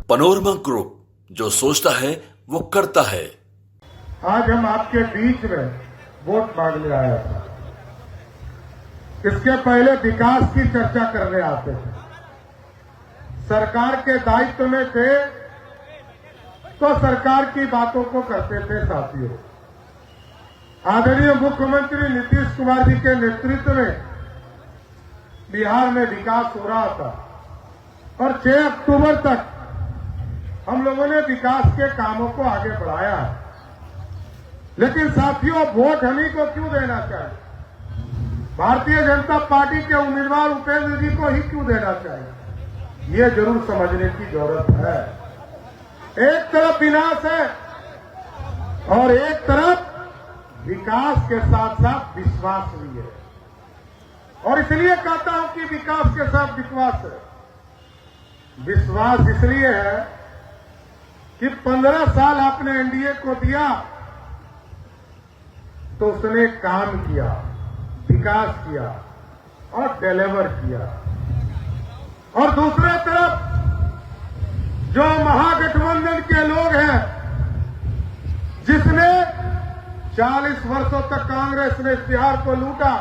Panorama group, जो सोचता है वो करता है। आज हम आपके बीच में वोट मांगने आया था। इसके पहले विकास की चर्चा करने आते थे। सरकार के दायित्व में थे तो सरकार की बातों को करते थे। साथियों, आदरणीय मुख्यमंत्री नीतीश कुमार जी के नेतृत्व में बिहार में विकास हो रहा था और 6 अक्टूबर तक हम लोगों ने विकास के कामों को आगे बढ़ाया है। लेकिन साथियों, वोट हमी को क्यों देना चाहिए? भारतीय जनता पार्टी के उम्मीदवार उपेंद्र जी को ही क्यों देना चाहिए? ये जरूर समझने की जरूरत है। एक तरफ विनाश है और एक तरफ विकास के साथ साथ विश्वास भी है। और इसलिए कहता हूं कि विकास के साथ विश्वास है। विश्वास इसलिए है कि 15 साल आपने एनडीए को दिया तो उसने काम किया, विकास किया और डिलीवर किया। और दूसरे तरफ जो महागठबंधन के लोग हैं, जिसने 40 वर्षों तक कांग्रेस ने बिहार को लूटा,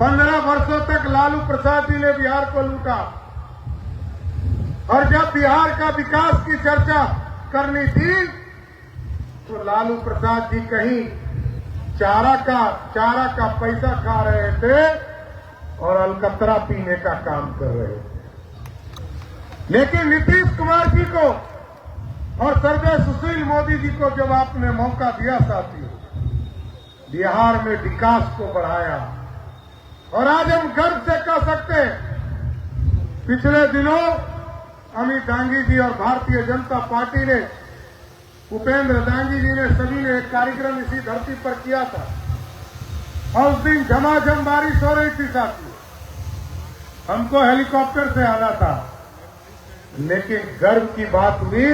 15 वर्षों तक लालू प्रसाद जी ने बिहार को लूटा, और जब बिहार का विकास की चर्चा करनी थी तो लालू प्रसाद जी कहीं चारा का पैसा खा रहे थे और अलकतरा पीने का काम कर रहे थे। लेकिन नीतीश कुमार जी को और सर्वदेश सुशील मोदी जी को जब आपने मौका दिया साथियों, बिहार में विकास को बढ़ाया। और आज हम गर्व से कह सकते हैं, पिछले दिनों अमित डांगी जी और भारतीय जनता पार्टी ने, उपेंद्र डांगी जी ने, सभी ने एक कार्यक्रम इसी धरती पर किया था और उस दिन झमाझम बारिश हो रही थी साथियों। हमको हेलीकॉप्टर से आना था, लेकिन गर्व की बात हुई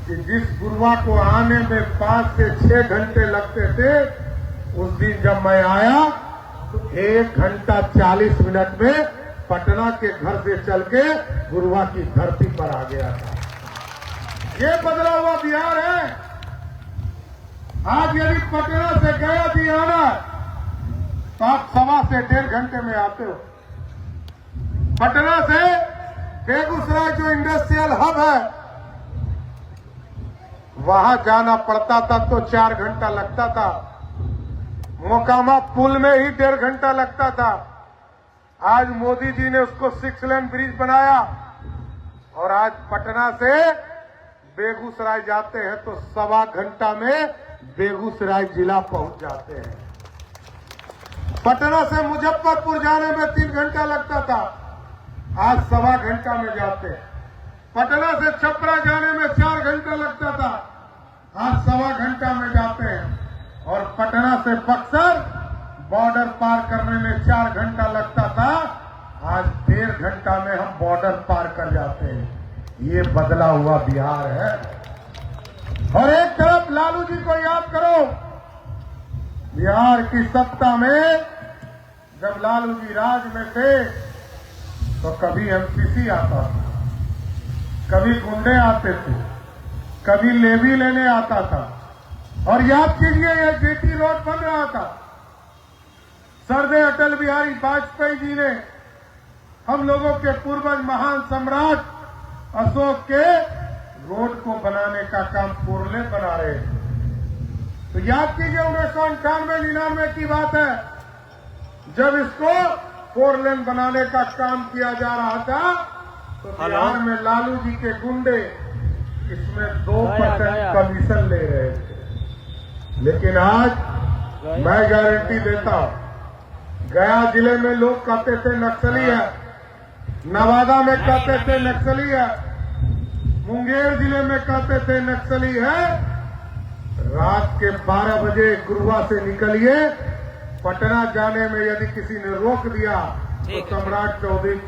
कि जिस गुरुवार को आने में 5 से 6 घंटे लगते थे, उस दिन जब मैं आया तो 1 घंटा 40 मिनट में पटना के घर से चल के गुरुवार की धरती पर आ गया था। ये बदला हुआ बिहार है। आज यदि पटना से गया भी आना तो आप 1.25 से 1.5 घंटे में आते हो। पटना से बेगूसराय जो इंडस्ट्रियल हब है, वहां जाना पड़ता था तो 4 घंटा लगता था। मोकामा पुल में ही 1.5 घंटा लगता था। आज मोदी जी ने उसको 6 लेन ब्रिज बनाया और आज पटना से बेगूसराय जाते हैं तो 1.25 घंटा में बेगूसराय जिला पहुंच जाते हैं। पटना से मुजफ्फरपुर जाने में 3 घंटा लगता था, आज 1.25 घंटा में जाते हैं। पटना से छपरा जाने में 4 घंटा लगता था, आज 1.25 घंटा में जाते हैं। और पटना से बक्सर बॉर्डर पार करने में 4 घंटा लगता था, आज 1.5 घंटा में हम बॉर्डर पार कर जाते हैं। ये बदला हुआ बिहार है। और एक तरफ लालू जी को याद करो, बिहार की सत्ता में जब लालू जी राज में थे तो कभी एमसीसी आता था, कभी गुंडे आते थे, कभी लेवी लेने आता था। और याद कीजिए, ये जेटी रोड बन रहा था। सरदे अटल बिहारी वाजपेयी जी ने हम लोगों के पूर्वज महान सम्राट अशोक के रोड को बनाने का काम 4 लेन बना रहे थे। तो याद कीजिए, 1998-99 की बात है, जब इसको 4 लेन बनाने का काम किया जा रहा था तो बिहार में लालू जी के गुंडे इसमें 2% कमीशन ले रहे थे। लेकिन आज मैं गारंटी देता हूं, गया जिले में लोग कहते थे नक्सली है, नवादा में कहते थे नक्सली है, मुंगेर जिले में कहते थे नक्सली है। रात के 12 बजे गुरुवार से निकलिए, पटना जाने में यदि किसी ने रोक दिया तो सम्राट चौधरी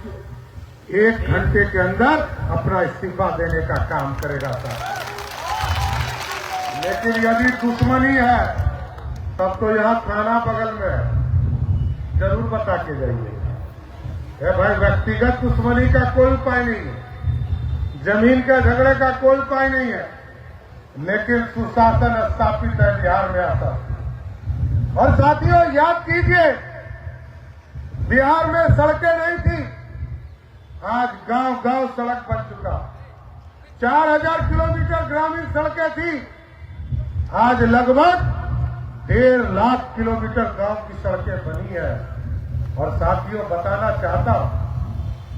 1 घंटे के अंदर अपना इस्तीफा देने का काम करेगा साहब। लेकिन यदि दुश्मनी है तब तो यहां थाना बगल में है, जरूर बता के जाइए। भाई, व्यक्तिगत दुश्मनी का कोई उपाय नहीं है। जमीन के झगड़े का कोई उपाय नहीं है, लेकिन सुशासन स्थापित है बिहार में आता। और साथियों याद कीजिए, बिहार में सड़कें नहीं थी, आज गांव गांव सड़क बन चुका। 4000 किलोमीटर ग्रामीण सड़कें थी, आज लगभग 1.5 लाख किलोमीटर गांव की सड़कें बनी है। और साथियों बताना चाहता हूं,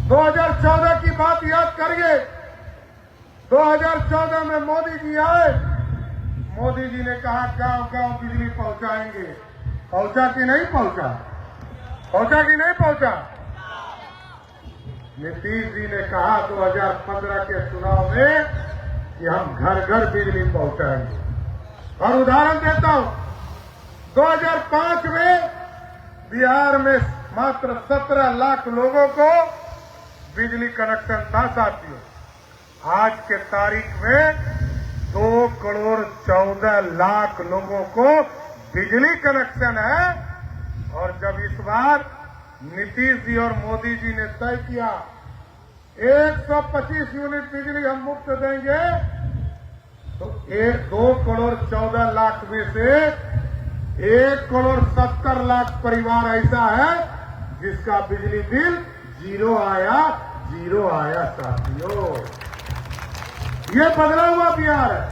2014 की बात याद करिए। 2014 में मोदी जी आए, मोदी जी ने कहा गांव गांव बिजली पहुंचाएंगे। पहुंचा कि नहीं पहुंचा? पहुंचा कि नहीं पहुंचा? नीतीश जी ने कहा 2015 के चुनाव में कि हम घर घर बिजली पहुंचाएंगे। और उदाहरण देता हूं, 2005 में बिहार में मात्र 17 लाख लोगों को बिजली कनेक्शन था साथियों। आज के तारीख में 2 करोड़ 14 लाख लोगों को बिजली कनेक्शन है। और जब इस बार नीतीश जी और मोदी जी ने तय किया 125 यूनिट बिजली हम मुफ्त देंगे, तो 2 करोड़ 14 लाख में से 1 करोड़ 70 लाख परिवार ऐसा है जिसका बिजली बिल जीरो आया साथियों। ये बदला हुआ बिहार है।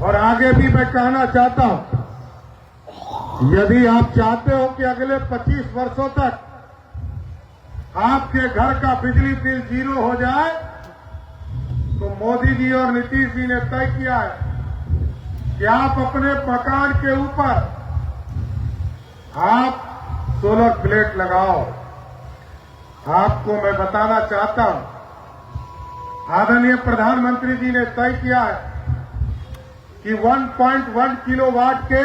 और आगे भी मैं कहना चाहता हूं, यदि आप चाहते हो कि अगले 25 वर्षों तक आपके घर का बिजली बिल जीरो हो जाए, तो मोदी जी और नीतीश जी ने तय किया है कि आप अपने मकान के ऊपर आप सोलर प्लेट लगाओ। आपको मैं बताना चाहता हूं, आदरणीय प्रधानमंत्री जी ने तय किया है कि 1.1 किलोवाट के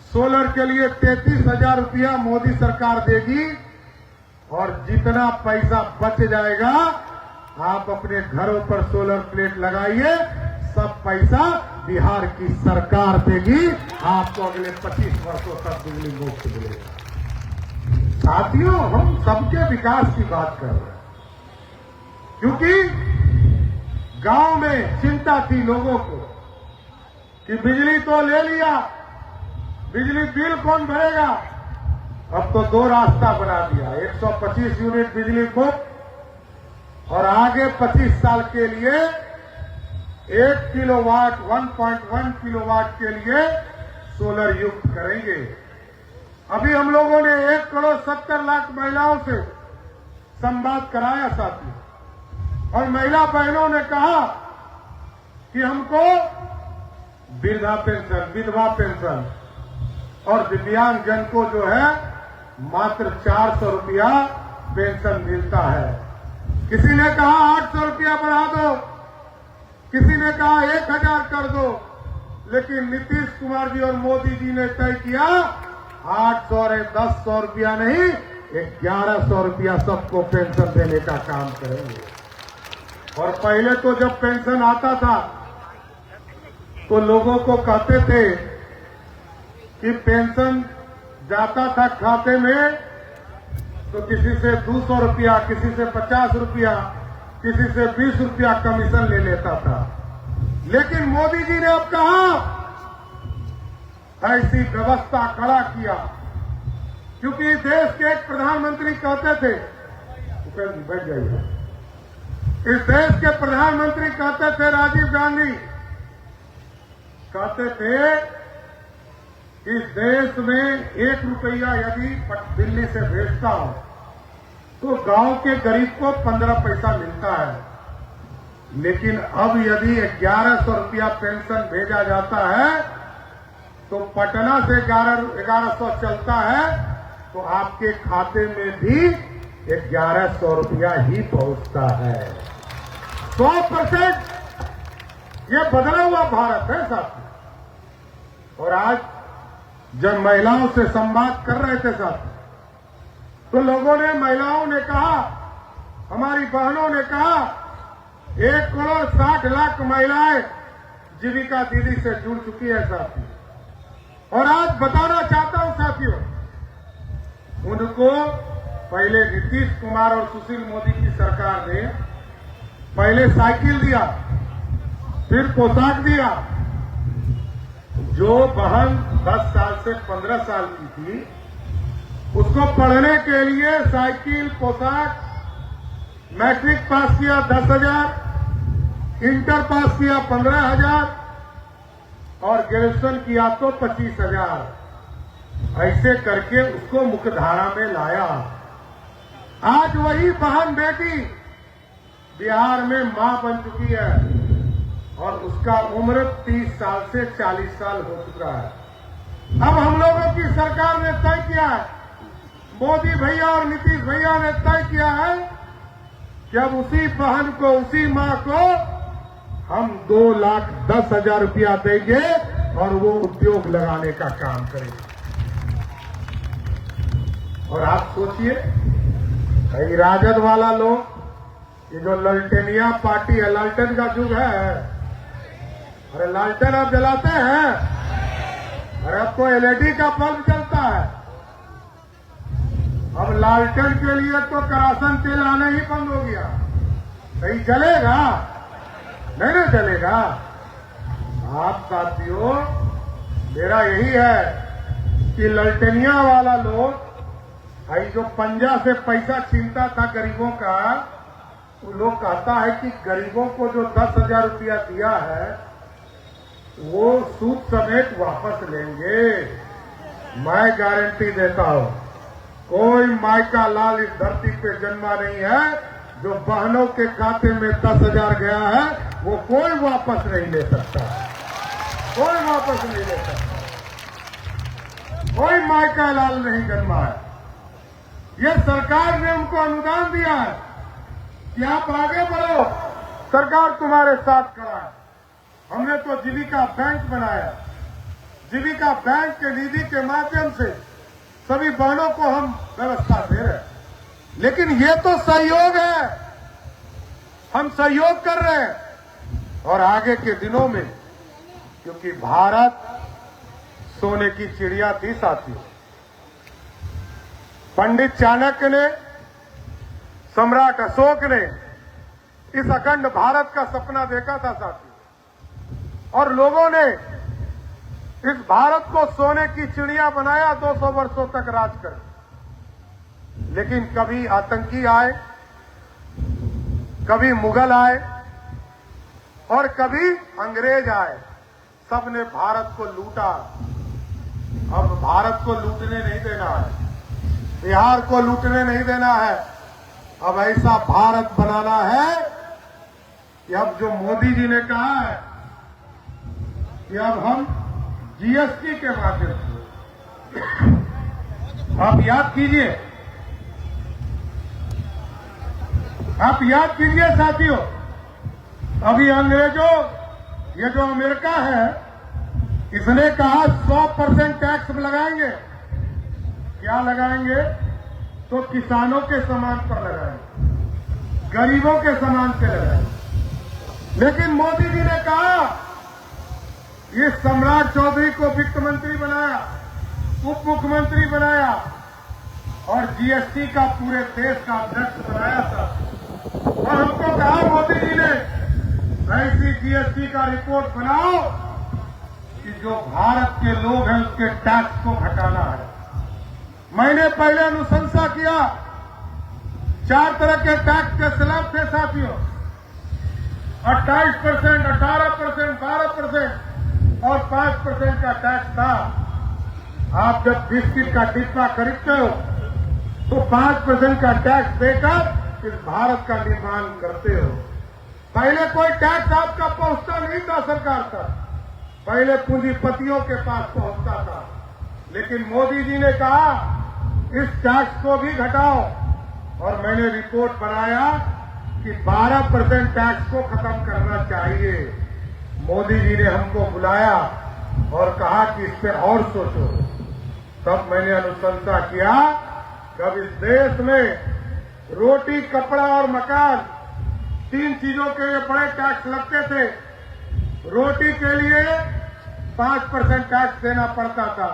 सोलर के लिए 33,000 रुपया मोदी सरकार देगी। और जितना पैसा बच जाएगा आप अपने घरों पर सोलर प्लेट लगाइए, सब पैसा बिहार की सरकार देगी। आपको अगले 25 वर्षों तक बिजली मुफ्त मिलेगा। साथियों हम सबके विकास की बात कर रहे हैं, क्योंकि गांव में चिंता थी लोगों को कि बिजली तो ले लिया, बिजली बिल कौन भरेगा। अब तो 2 रास्ता बना दिया, 125 यूनिट बिजली मुफ्त और आगे 25 साल के लिए 1 किलोवाट 1.1 किलोवाट के लिए सोलर युक्त करेंगे। अभी हम लोगों ने 1 करोड़ 70 लाख महिलाओं से संवाद कराया साथी, और महिला बहनों ने कहा कि हमको वृद्धा पेंशन, विधवा पेंशन और दिव्यांग जन को जो है मात्र 400 रुपया पेंशन मिलता है। किसी ने कहा 800 रुपया बढ़ा दो, किसी ने कहा 1000 कर दो, लेकिन नीतीश कुमार जी और मोदी जी ने तय किया 800 और 1000 रुपया नहीं, 1100 रुपया सबको पेंशन देने का काम करेंगे। और पहले तो जब पेंशन आता था तो लोगों को कहते थे कि पेंशन जाता था खाते में तो किसी से 200 रुपया, किसी से 50 रुपया, किसी से 20 रुपया कमीशन ले लेता था। लेकिन मोदी जी ने अब कहा ऐसी व्यवस्था खड़ा किया, क्योंकि देश के एक प्रधानमंत्री कहते थे, बैठ जाइए, इस देश के प्रधानमंत्री कहते थे, राजीव गांधी कहते थे, इस देश में 1 रुपया यदि दिल्ली से भेजता हूं तो गांव के गरीब को 15 पैसा मिलता है। लेकिन अब यदि 1100 रुपया पेंशन भेजा जाता है तो पटना से 1100 चलता है तो आपके खाते में भी 1100 रुपया ही पहुंचता है। 100% ये बदला हुआ भारत है साथी। और आज जब महिलाओं से संवाद कर रहे थे साथी, तो लोगों ने, महिलाओं ने कहा, हमारी बहनों ने कहा 1 करोड़ 60 लाख महिलाएं जीविका दीदी से जुड़ चुकी है साथी। और आज बताना चाहता हूं साथियों, उनको पहले नीतीश कुमार और सुशील मोदी की सरकार ने पहले साइकिल दिया, फिर पोशाक दिया। जो बहन 10 साल से 15 साल की थी, उसको पढ़ने के लिए साइकिल, पोशाक, मैट्रिक पास किया 10,000, इंटर पास किया 15,000 और ग्रेजुएशन किया तो 25,000। ऐसे करके उसको मुख्यधारा में लाया। आज वही बहन बेटी बिहार में मां बन चुकी है और उसका उम्र 30 साल से 40 साल हो चुका है। अब हम लोगों की सरकार ने तय किया है, मोदी भैया और नीतीश भैया ने तय किया है कि अब उसी बहन को, उसी मां को हम 2,10,000 रुपया देंगे और वो उद्योग लगाने का काम करेंगे। और आप सोचिए, कई राजद वाला लोग, ये जो ललटेनिया पार्टी है, लालटेन का युग है। अरे लालटेन आप जलाते हैं? अरे अब तो एलईडी का बल्ब चलता है। अब लालटेन के लिए तो करासन तेल आना ही बंद हो गया। कहीं जलेगा? नहीं जलेगा। आप साथियों, मेरा यही है कि ललटेनिया वाला लोग, भाई जो पंजा से पैसा छीनता था गरीबों का, वो लोग कहता है कि गरीबों को जो 10,000 रुपया दिया है वो सूद समेत वापस लेंगे। मैं गारंटी देता हूं, कोई मायका लाल इस धरती पे जन्मा नहीं है जो बहनों के खाते में 10,000 गया है वो कोई वापस नहीं ले सकता। कोई वापस नहीं ले सकता। कोई मायका लाल नहीं जन्मा है। ये सरकार ने उनको अनुदान दिया है कि आप आगे बढ़ो, सरकार तुम्हारे साथ खड़ा है। हमने तो जीविका बैंक बनाया। जीविका बैंक के निधि के माध्यम से सभी बहनों को हम व्यवस्था दे रहे हैं। लेकिन ये तो सहयोग है, हम सहयोग कर रहे हैं। और आगे के दिनों में, क्योंकि भारत सोने की चिड़िया थी साथियों, पंडित चाणक्य ने, सम्राट अशोक ने इस अखंड भारत का सपना देखा था साथियों, और लोगों ने इस भारत को सोने की चिड़िया बनाया 200 वर्षों तक राज कर। लेकिन कभी आतंकी आए, कभी मुगल आए और कभी अंग्रेज आए, सबने भारत को लूटा। अब भारत को लूटने नहीं देना है, बिहार को लूटने नहीं देना है। अब ऐसा भारत बनाना है कि अब जो मोदी जी ने कहा है कि अब हम जीएसटी के माध्यम से, आप याद कीजिए, आप याद कीजिए साथियों, अभी अंग्रेजों, ये जो अमेरिका है, इसने कहा 100% टैक्स लगाएंगे। क्या लगाएंगे? तो किसानों के सामान पर लगाएंगे, गरीबों के सामान पे लगाएंगे। लेकिन मोदी जी ने कहा, ये सम्राट चौधरी को वित्त मंत्री बनाया, उप मुख्यमंत्री बनाया और जीएसटी का पूरे देश का अध्यक्ष बनाया था। और हमको कहा मोदी जी ने, ऐसी जीएसटी का रिपोर्ट बनाओ कि जो भारत के लोग हैं उसके टैक्स को घटाना है। मैंने पहले अनुशंसा किया, 4 तरह के टैक्स के स्लैब थे साथियों, 28%, 18%, 12% और 5% का टैक्स था। आप जब बिस्किट का डिब्बा खरीदते हो तो 5% का टैक्स देकर इस भारत का निर्माण करते हो। पहले कोई टैक्स आपका पहुंचता नहीं था सरकार तक, पहले पूंजीपतियों के पास पहुंचता था। लेकिन मोदी जी ने कहा इस टैक्स को भी घटाओ, और मैंने रिपोर्ट बनाया कि 12% टैक्स को खत्म करना चाहिए। मोदी जी ने हमको बुलाया और कहा कि इस पे और सोचो। तब मैंने अनुशंसा किया, कब इस देश में रोटी, कपड़ा और मकान, 3 चीजों के लिए बड़े टैक्स लगते थे। रोटी के लिए 5% टैक्स देना पड़ता था,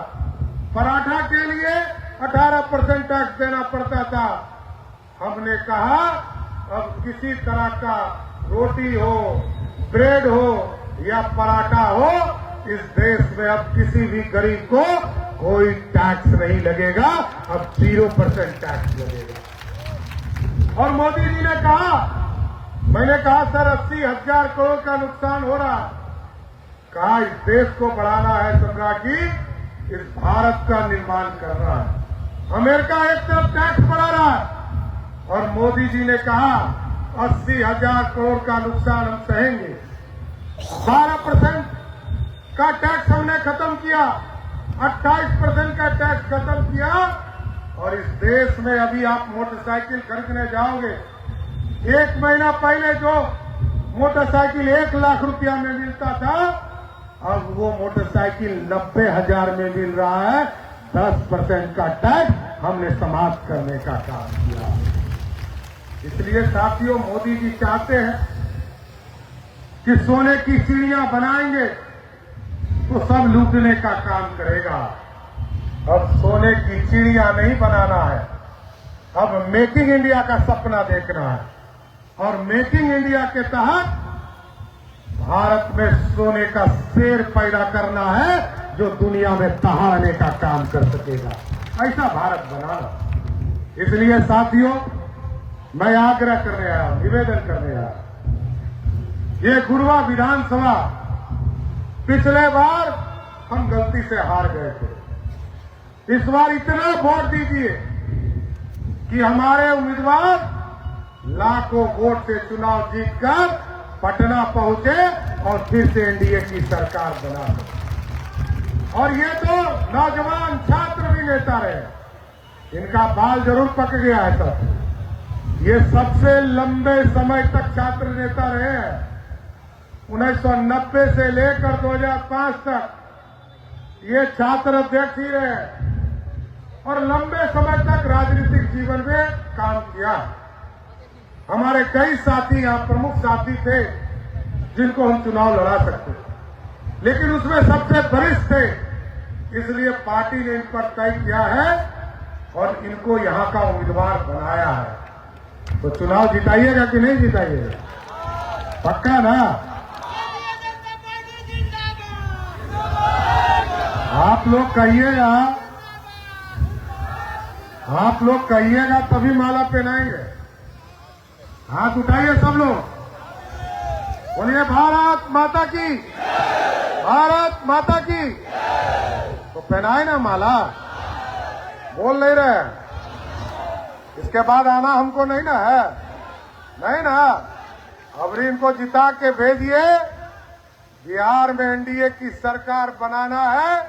पराठा के लिए 18% टैक्स देना पड़ता था। हमने कहा अब किसी तरह का रोटी हो, ब्रेड हो या पराठा हो, इस देश में अब किसी भी गरीब को कोई टैक्स नहीं लगेगा। अब 0% टैक्स लगेगा। और मोदी जी ने कहा, मैंने कहा सर 80,000 करोड़ का नुकसान हो रहा, कहा इस देश को बढ़ाना है सम्राट जी, इस भारत का निर्माण करना है। अमेरिका एक तरफ टैक्स बढ़ा रहा है और मोदी जी ने कहा 80,000 करोड़ का नुकसान हम सहेंगे। 12% का टैक्स हमने खत्म किया, 28% का टैक्स खत्म किया। और इस देश में अभी आप मोटरसाइकिल खरीदने जाओगे, 1 महीना पहले जो मोटरसाइकिल 1 लाख रुपया में मिलता था, अब वो मोटरसाइकिल 90,000 में मिल रहा है। 10% का टैक्स हमने समाप्त करने का काम किया। इसलिए साथियों, मोदी जी चाहते हैं कि सोने की चिड़िया बनाएंगे तो सब लूटने का काम करेगा। अब सोने की चिड़िया नहीं बनाना है, अब मेकिंग इंडिया का सपना देखना है। और मेकिंग इंडिया के तहत भारत में सोने का शेर पैदा करना है जो दुनिया में दहाड़ने का काम कर सकेगा। ऐसा भारत बनाना। इसलिए साथियों, मैं आग्रह करने आया हूं, निवेदन करने आया हूं। ये गुड़वा विधानसभा पिछले बार हम गलती से हार गए थे। इस बार इतना वोट दीजिए कि हमारे उम्मीदवार लाखों वोट से चुनाव जीतकर पटना पहुंचे और फिर से एनडीए की सरकार बना दे। और ये तो नौजवान छात्र भी नेता रहे, इनका बाल जरूर पक गया है तब। ये सबसे लंबे समय तक छात्र नेता रहे हैं। 1990 से लेकर 2005 तक ये छात्र अध्यक्ष ही रहे और लंबे समय तक राजनीतिक जीवन में काम किया। हमारे कई साथी यहाँ प्रमुख साथी थे जिनको हम चुनाव लड़ा सकते, लेकिन उसमें सबसे वरिष्ठ थे, इसलिए पार्टी ने इन पर तय किया है और इनको यहाँ का उम्मीदवार बनाया है। तो चुनाव जिताइएगा कि नहीं जिताइएगा? पक्का ना? आप लोग कहिएगा, आप लोग कहिएगा तभी माला पहनाएंगे। हाथ उठाइए सब लोग, बोलिए भारत माता की, भारत माता की। तो पहनाए ना माला, बोल नहीं रहे। इसके बाद आना हमको नहीं ना है, नहीं ना। अबरी इनको जिता के भेजिए, बिहार में एनडीए की सरकार बनाना है